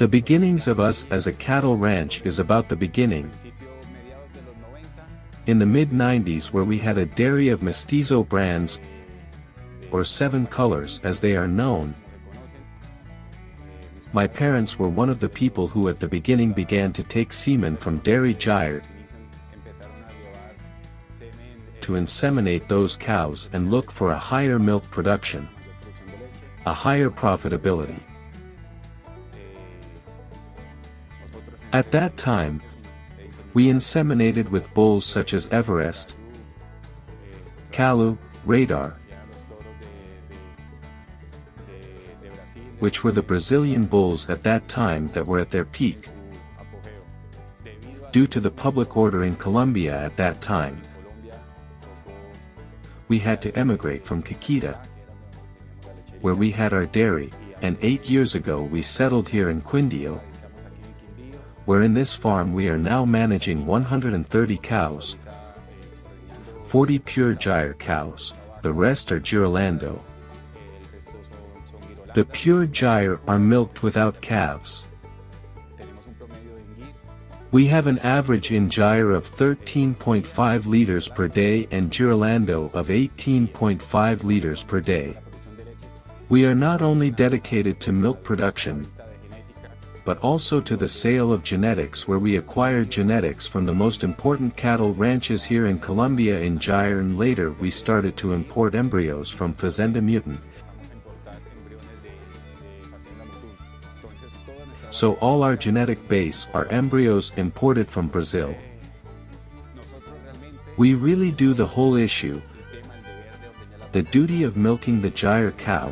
The beginnings of us as a cattle ranch is about the beginning. In the mid-90s, where we had a dairy of mestizo brands, or 7 colors as they are known. My parents were one of the people who at the beginning began to take semen from dairy gyre to inseminate those cows and look for a higher milk production, a higher profitability. At that time, we inseminated with bulls such as Everest, Kalu, Radar, which were the Brazilian bulls at that time that were at their peak. Due to the public order in Colombia at that time, we had to emigrate from Caqueta, where we had our dairy, and 8 years ago we settled here in Quindio, where in this farm we are now managing 130 cows, 40 pure gyre cows, the rest are Girolando. The pure gyre are milked without calves. We have an average in gyre of 13.5 liters per day and Girolando of 18.5 liters per day. We are not only dedicated to milk production, but also to the sale of genetics, where we acquired genetics from the most important cattle ranches here in Colombia in gyre, and later we started to import embryos from Fazenda Mutant. So all our genetic base are embryos imported from Brazil. We really do the whole issue, the duty of milking the gyre cow,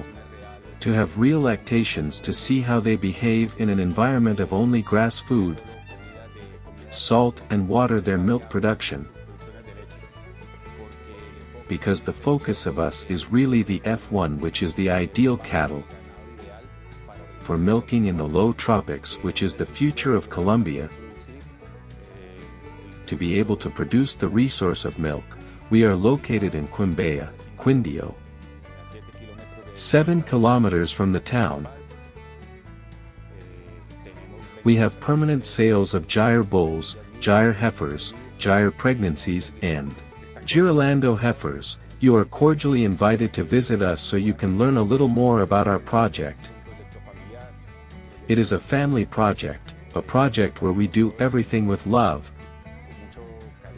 to have real lactations to see how they behave in an environment of only grass food, salt and water their milk production. Because the focus of us is really the F1, which is the ideal cattle for milking in the low tropics, which is the future of Colombia. To be able to produce the resource of milk, we are located in Quindio, 7 kilometers from the town. We have permanent sales of gyre bulls, gyre heifers, gyre pregnancies, and Girolando heifers. You are cordially invited to visit us so you can learn a little more about our project. It is a family project, a project where we do everything with love,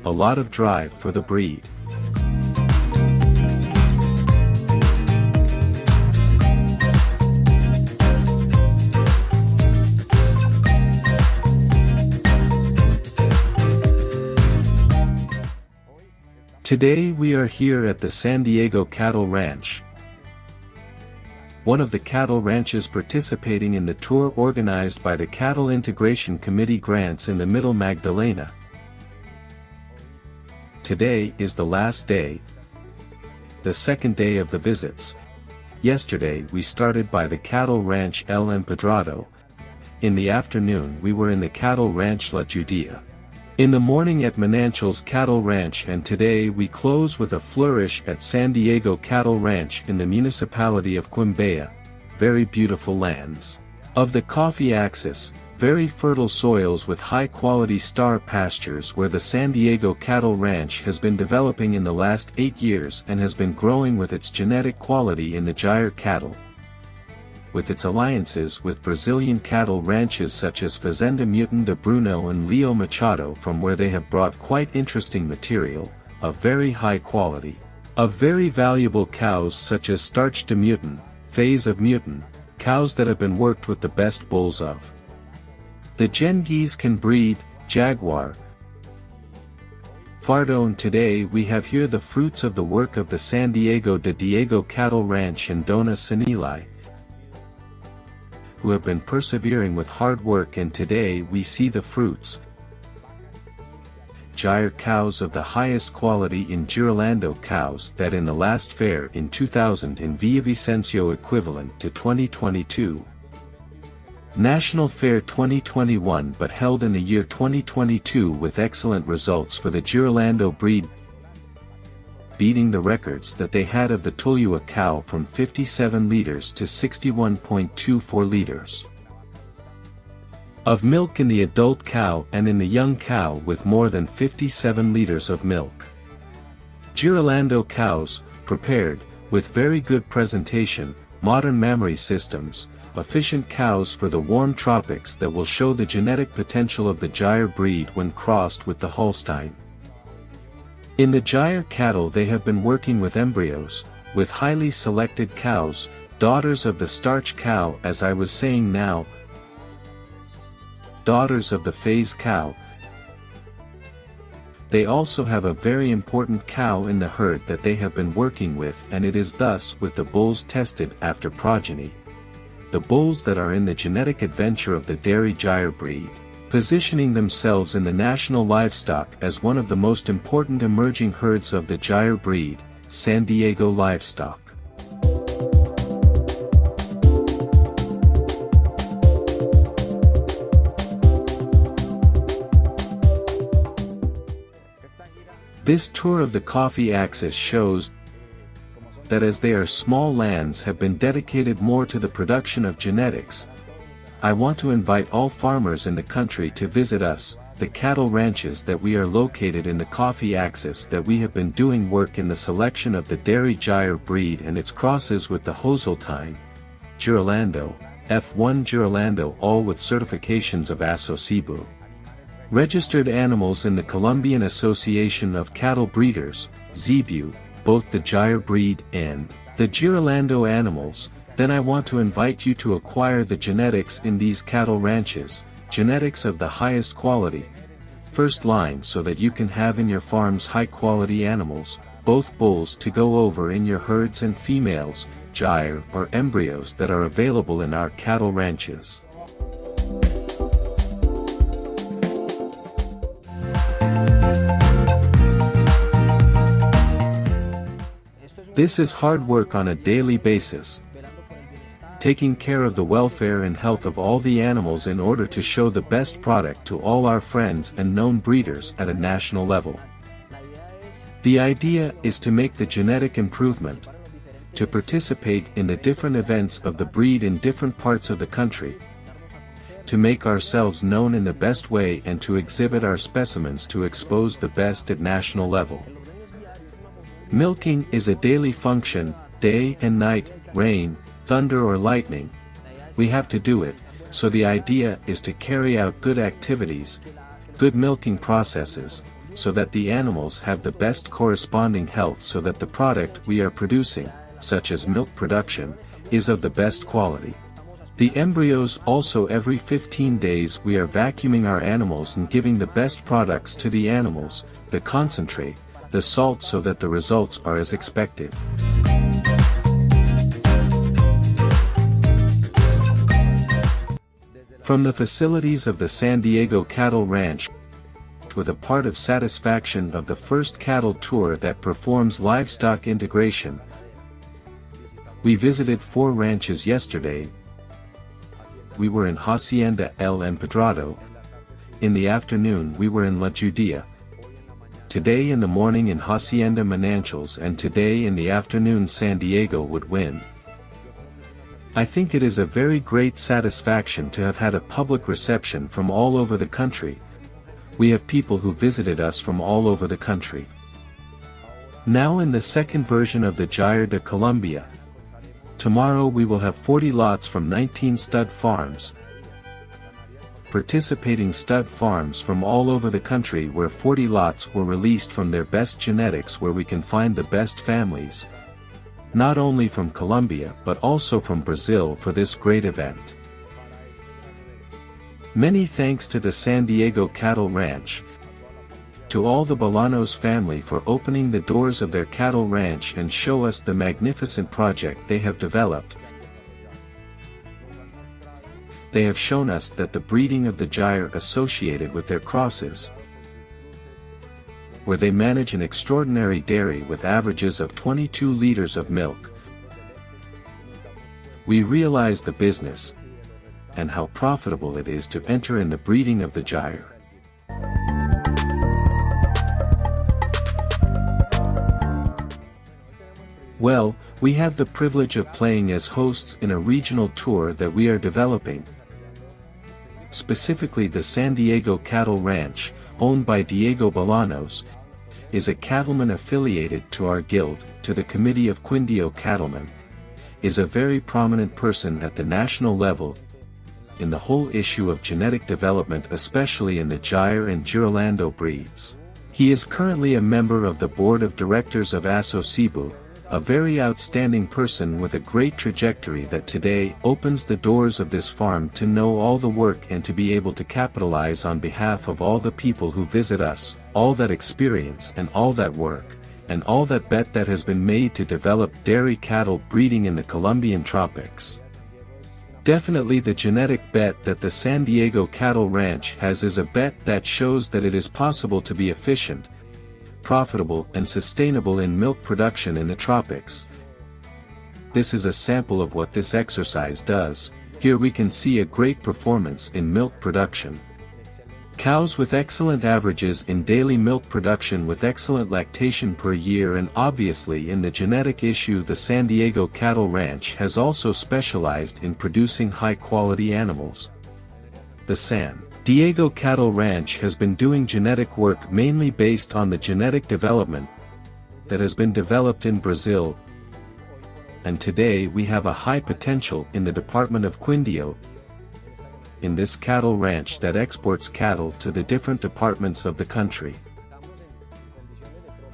a lot of drive for the breed. Today we are here at the San Diego Cattle Ranch, one of the cattle ranches participating in the tour organized by the Cattle Integration Committee grants in the Middle Magdalena. Today is the last day, the second day of the visits. Yesterday we started by the cattle ranch El Empedrado. In the afternoon we were in the cattle ranch La Judea. In the morning at Manantial's Cattle Ranch, and today we close with a flourish at San Diego Cattle Ranch in the municipality of Quimbaya. Very beautiful lands of the coffee axis, very fertile soils with high-quality star pastures, where the San Diego Cattle Ranch has been developing in the last 8 years and has been growing with its genetic quality in the gyre cattle, with its alliances with Brazilian cattle ranches such as Fazenda Mutant de Bruno and Leo Machado, from where they have brought quite interesting material, of very high quality, of very valuable cows such as Starch de Mutant, Phase of Mutant, cows that have been worked with the best bulls of the Genghis can breed, Jaguar, Fardone. Today we have here the fruits of the work of the San Diego de Diego Cattle Ranch and Dona Senilai, who have been persevering with hard work, and today we see the fruits. Gyre cows of the highest quality in Girolando cows that in the last fair in 2000 in Villavicencio equivalent to 2022. National Fair 2021 but held in the year 2022 with excellent results for the Girolando breed, beating the records that they had of the Tulua cow from 57 liters to 61.24 liters. of milk in the adult cow and in the young cow with more than 57 liters of milk. Girolando cows, prepared, with very good presentation, modern mammary systems, efficient cows for the warm tropics that will show the genetic potential of the Gyre breed when crossed with the Holstein. In the Gyre cattle they have been working with embryos, with highly selected cows, daughters of the starch cow as I was saying now, daughters of the phase cow. They also have a very important cow in the herd that they have been working with, and it is thus with the bulls tested after progeny. The bulls that are in the genetic adventure of the dairy Gyre breed, positioning themselves in the national livestock as one of the most important emerging herds of the Gyre breed, San Diego livestock. This tour of the coffee axis shows that as they are small lands have been dedicated more to the production of genetics. I want to invite all farmers in the country to visit us, the cattle ranches that we are located in the coffee axis, that we have been doing work in the selection of the dairy Gyre breed and its crosses with the Holstein, Girolando, F1 Girolando, all with certifications of Asocibu. Registered animals in the Colombian Association of Cattle Breeders, ZEBU, both the Gyre breed and the Girolando animals. Then I want to invite you to acquire the genetics in these cattle ranches, genetics of the highest quality, first line, so that you can have in your farms high quality animals, both bulls to go over in your herds and females, Gyre or embryos that are available in our cattle ranches. This is hard work on a daily basis, taking care of the welfare and health of all the animals in order to show the best product to all our friends and known breeders at a national level. The idea is to make the genetic improvement, to participate in the different events of the breed in different parts of the country, to make ourselves known in the best way and to exhibit our specimens to expose the best at national level. Milking is a daily function, day and night, rain, thunder or lightning. We have to do it, so the idea is to carry out good activities, good milking processes, so that the animals have the best corresponding health, so that the product we are producing, such as milk production, is of the best quality. The embryos also, every 15 days we are vacuuming our animals and giving the best products to the animals, the concentrate, the salt, so that the results are as expected. From the facilities of the San Diego Cattle Ranch, with a part of satisfaction of the first cattle tour that performs livestock integration, we visited 4 ranches yesterday. We were in Hacienda El Empedrado. In the afternoon we were in La Judea. Today in the morning in Hacienda Manantials, and today in the afternoon San Diego would win. I think it is a very great satisfaction to have had a public reception from all over the country. We have people who visited us from all over the country. Now in the second version of the Gyre de Colombia. Tomorrow we will have 40 lots from 19 stud farms. Participating stud farms from all over the country, where 40 lots were released from their best genetics, where we can find the best families, not only from Colombia but also from Brazil, for this great event. Many thanks to the San Diego Cattle Ranch, to all the Bolanos family for opening the doors of their cattle ranch and show us the magnificent project they have developed. They have shown us that the breeding of the Gyre associated with their crosses, where they manage an extraordinary dairy with averages of 22 liters of milk. We realize the business, and how profitable it is to enter in the breeding of the Gyre. Well, we have the privilege of playing as hosts in a regional tour that we are developing. specifically the San Diego Cattle Ranch, owned by Diego Bolanos, is a cattleman affiliated to our guild, to the Committee of Quindio Cattlemen, is a very prominent person at the national level in the whole issue of genetic development, especially in the Gyre and Girolando breeds. He is currently a member of the board of directors of Aso Cebu, a very outstanding person with a great trajectory that today opens the doors of this farm to know all the work and to be able to capitalize on behalf of all the people who visit us, all that experience and all that work, and all that bet that has been made to develop dairy cattle breeding in the Colombian tropics. Definitely the genetic bet that the San Diego Cattle Ranch has is a bet that shows that it is possible to be efficient, profitable and sustainable in milk production in the tropics. This is a sample of what this exercise does. Here we can see a great performance in milk production. Cows with excellent averages in daily milk production with excellent lactation per year, and obviously in the genetic issue the San Diego Cattle Ranch has also specialized in producing high-quality animals. The San Diego Cattle Ranch has been doing genetic work mainly based on the genetic development that has been developed in Brazil, and today we have a high potential in the Department of Quindio, in this cattle ranch that exports cattle to the different departments of the country.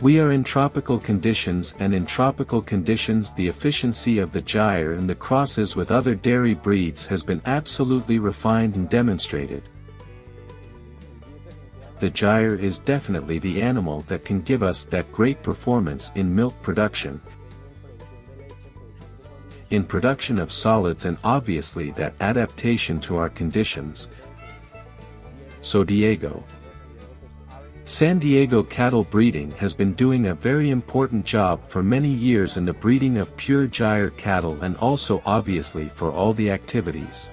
We are in tropical conditions, and in tropical conditions the efficiency of the Gyre and the crosses with other dairy breeds has been absolutely refined and demonstrated. The Gyre is definitely the animal that can give us that great performance in milk production, in production of solids, and obviously that adaptation to our conditions. So San Diego cattle breeding has been doing a very important job for many years in the breeding of pure Gyre cattle, and also obviously for all the activities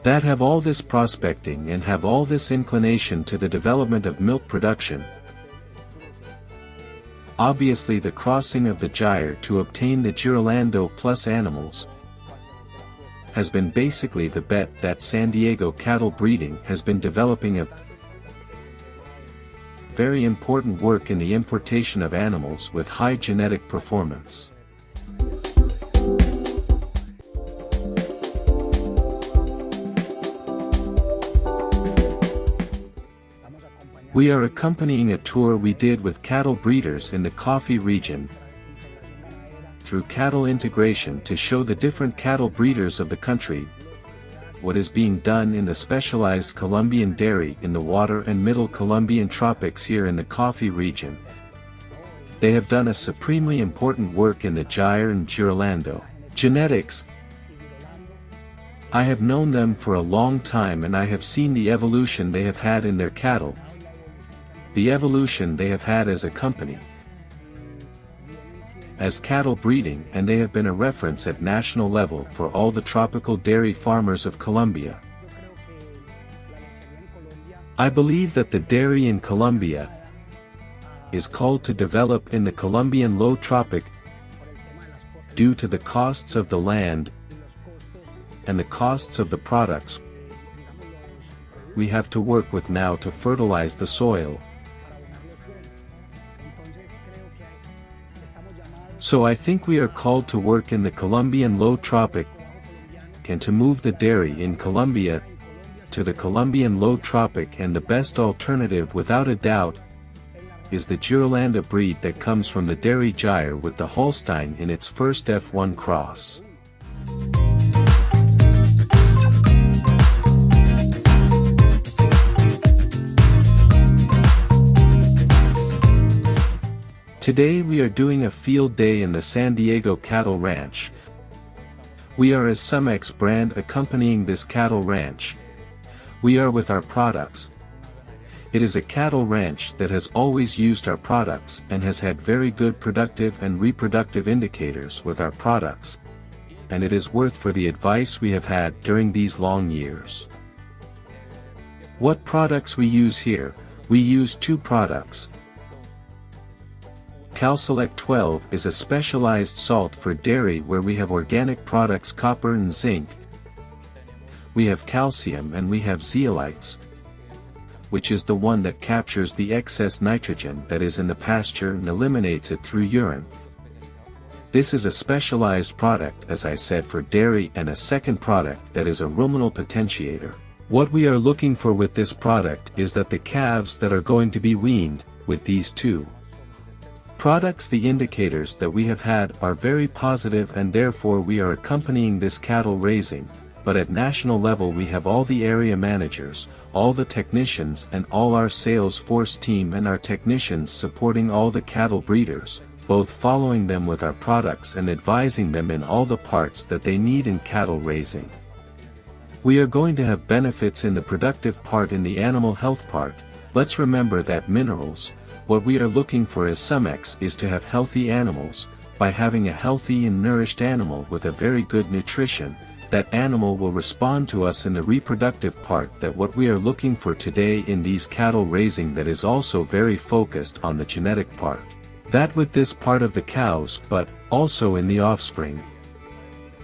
that have all this prospecting and have all this inclination to the development of milk production. Obviously the crossing of the Gyre to obtain the Girolando plus animals has been basically the bet that San Diego cattle breeding has been developing a very important work in the importation of animals with high genetic performance. We are accompanying a tour we did with cattle breeders in the coffee region through cattle integration to show the different cattle breeders of the country what is being done in the specialized Colombian dairy in the water and middle Colombian tropics here in the coffee region. They have done a supremely important work in the Gyre and Girolando genetics. I have known them for a long time, and I have seen the evolution they have had in their cattle, the evolution they have had as a company, as cattle breeding, and they have been a reference at national level for all the tropical dairy farmers of Colombia. I believe that the dairy in Colombia is called to develop in the Colombian low tropic due to the costs of the land and the costs of the products we have to work with now to fertilize the soil. So I think we are called to work in the Colombian low tropic and to move the dairy in Colombia to the Colombian low tropic, and the best alternative without a doubt is the Girolando breed that comes from the dairy Gyre with the Holstein in its first F1 cross. Today we are doing a field day in the San Diego Cattle Ranch. We are as Sumex brand accompanying this cattle ranch. We are with our products. It is a cattle ranch that has always used our products and has had very good productive and reproductive indicators with our products, and it is worth for the advice we have had during these long years. What products we use here? We use two products. CalSelect 12 is a specialized salt for dairy where we have organic products copper and zinc. we have calcium and we have zeolites, which is the one that captures the excess nitrogen that is in the pasture and eliminates it through urine. This is a specialized product, as I said, for dairy, and a second product that is a ruminal potentiator. What we are looking for with this product is that the calves that are going to be weaned, with these two products, the indicators that we have had are very positive, and therefore we are accompanying this cattle raising. But at national level we have all the area managers, all the technicians, and all our sales force team and our technicians supporting all the cattle breeders, both following them with our products and advising them in all the parts that they need in cattle raising. We are going to have benefits in the productive part, in the animal health part. Let's remember that minerals, what we are looking for as Sumex is to have healthy animals. By having a healthy and nourished animal with a very good nutrition, that animal will respond to us in the reproductive part, that what we are looking for today in these cattle raising, that is also very focused on the genetic part. That with this part of the cows, but also in the offspring.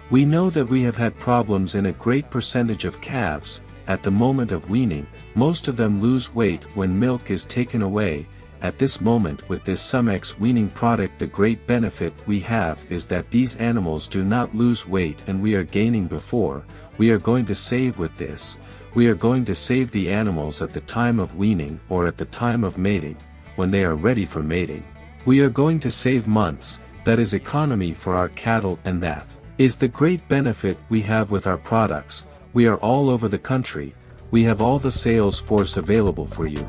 We know that we have had problems in a great percentage of calves. At the moment of weaning, most of them lose weight when milk is taken away. At this moment with this Sumex weaning product, the great benefit we have is that these animals do not lose weight and we are gaining before. We are going to save with this. We are going to save the animals at the time of weaning or at the time of mating, when they are ready for mating. We are going to save months. That is economy for our cattle, and that is the great benefit we have with our products. We are all over the country. We have all the sales force available for you.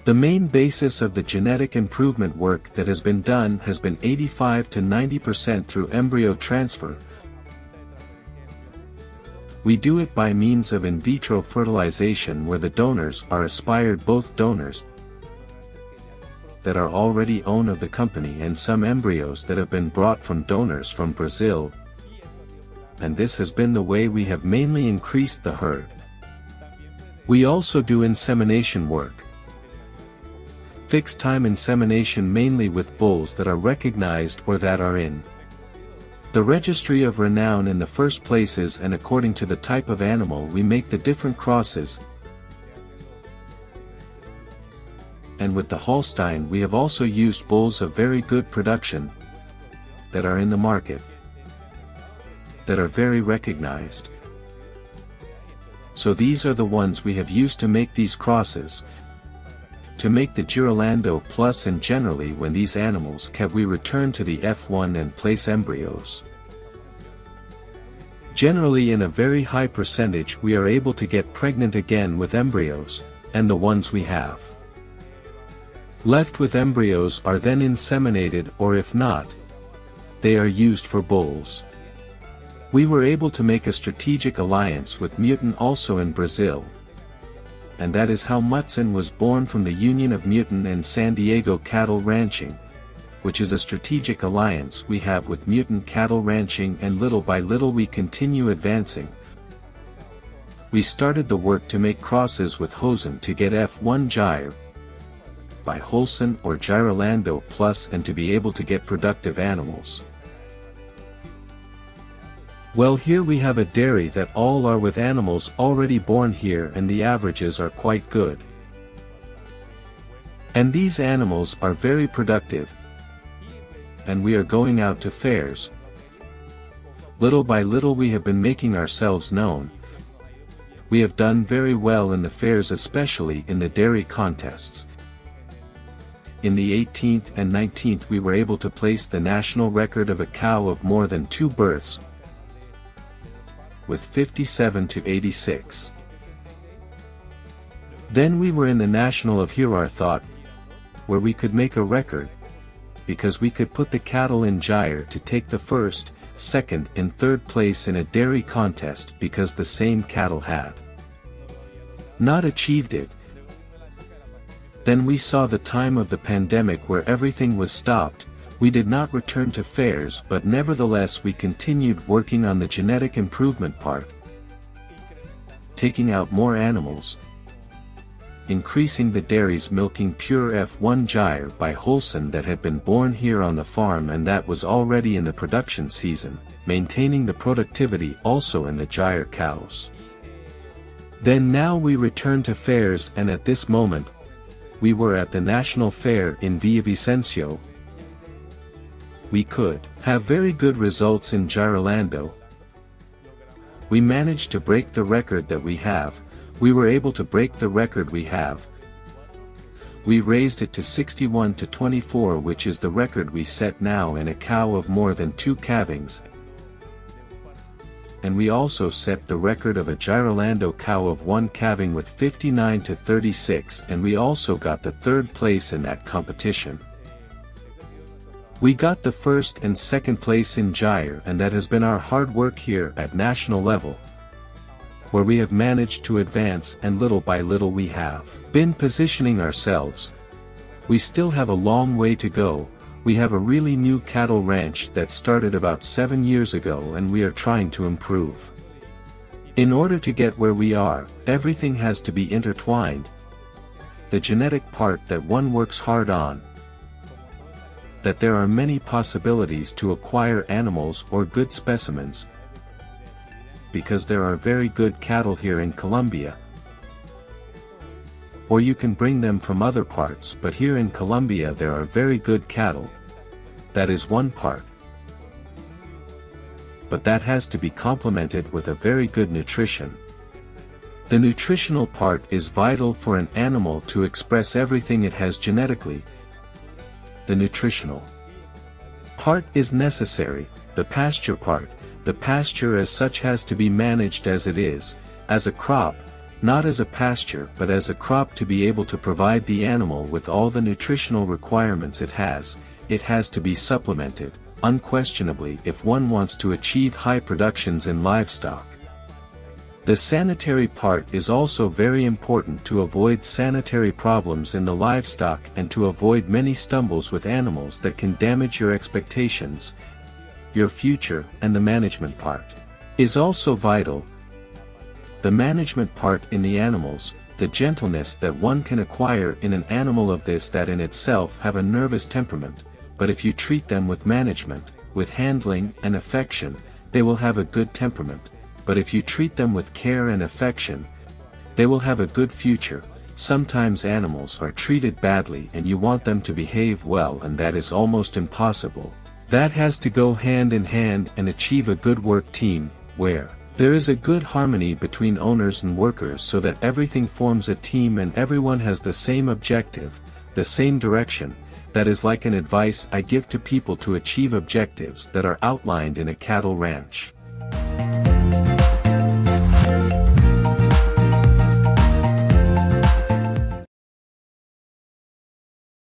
The main basis of the genetic improvement work that has been done has been 85 to 90% through embryo transfer. We do it by means of in vitro fertilization, where the donors are aspired, both donors that are already owned of the company and some embryos that have been brought from donors from Brazil. And this has been the way we have mainly increased the herd. We also do insemination work. Fixed time insemination, mainly with bulls that are recognized or that are in the registry of renown in the first places, and according to the type of animal we make the different crosses. And with the Holstein we have also used bulls of very good production that are in the market, that are very recognized. So these are the ones we have used to make these crosses, to make the Girolando Plus, and generally when these animals calve we return to the F1 and place embryos. Generally in a very high percentage we are able to get pregnant again with embryos, and the ones we have left with embryos are then inseminated, or if not, they are used for bulls. We were able to make a strategic alliance with Mutant also in Brazil. And that is how Mutson was born, from the union of Mutant and San Diego Cattle Ranching, which is a strategic alliance we have with Mutant Cattle Ranching, and little by little we continue advancing. We started the work to make crosses with Hosen to get F1 Gyre by Holson or Girolando Plus, and to be able to get productive animals. Well, here we have a dairy that all are with animals already born here, and the averages are quite good. And these animals are very productive. And we are going out to fairs. Little by little we have been making ourselves known. We have done very well in the fairs, especially in the dairy contests. In the 18th and 19th we were able to place the national record of a cow of more than 2 births, with 57 to 86. Then we were in the national of Hirar Thought, where we could make a record, because we could put the cattle in gyre to take the first, second and third place in a dairy contest because the same cattle had not achieved it. Then we saw the time of the pandemic where everything was stopped. We did not return to fairs, but nevertheless we continued working on the genetic improvement part, taking out more animals, increasing the dairies milking pure F1 gyre by Wholesome that had been born here on the farm and that was already in the production season, maintaining the productivity also in the gyre cows. Then now we return to fairs, and at this moment, we were at the National Fair in Villavicencio. We could have very good results in Girolando. We managed to break the record that we have. We were able to break the record we have. We raised it to 61 to 24, which is the record we set now in a cow of more than 2 calvings. And we also set the record of a Girolando cow of 1 calving with 59 to 36, and we also got the 3rd place in that competition. We got the 1st and 2nd place in gyre, and that has been our hard work here at national level, where we have managed to advance, and little by little we have been positioning ourselves. We still have a long way to go. We have a really new cattle ranch that started about 7 years ago, and we are trying to improve. In order to get where we are, everything has to be intertwined. The genetic part that one works hard on, that there are many possibilities to acquire animals or good specimens, because there are very good cattle here in Colombia. Or you can bring them from other parts, but here in Colombia there are very good cattle. That is one part. But that has to be complemented with a very good nutrition. The nutritional part is vital for an animal to express everything it has genetically. The nutritional part is necessary. The pasture part, the pasture as such has to be managed as it is, as a crop, not as a pasture but as a crop to be able to provide the animal with all the nutritional requirements it has to be supplemented, unquestionably, if one wants to achieve high productions in livestock. The sanitary part is also very important to avoid sanitary problems in the livestock and to avoid many stumbles with animals that can damage your expectations, your future, and the management part is also vital. The management part in the animals, the gentleness that one can acquire in an animal of this that in itself have a nervous temperament, but if you treat them with management, with handling and affection, they will have a good temperament, but if you treat them with care and affection, they will have a good future. Sometimes animals are treated badly and you want them to behave well, and that is almost impossible. That has to go hand in hand and achieve a good work team, where there is a good harmony between owners and workers so that everything forms a team and everyone has the same objective, the same direction. That is like an advice I give to people to achieve objectives that are outlined in a cattle ranch.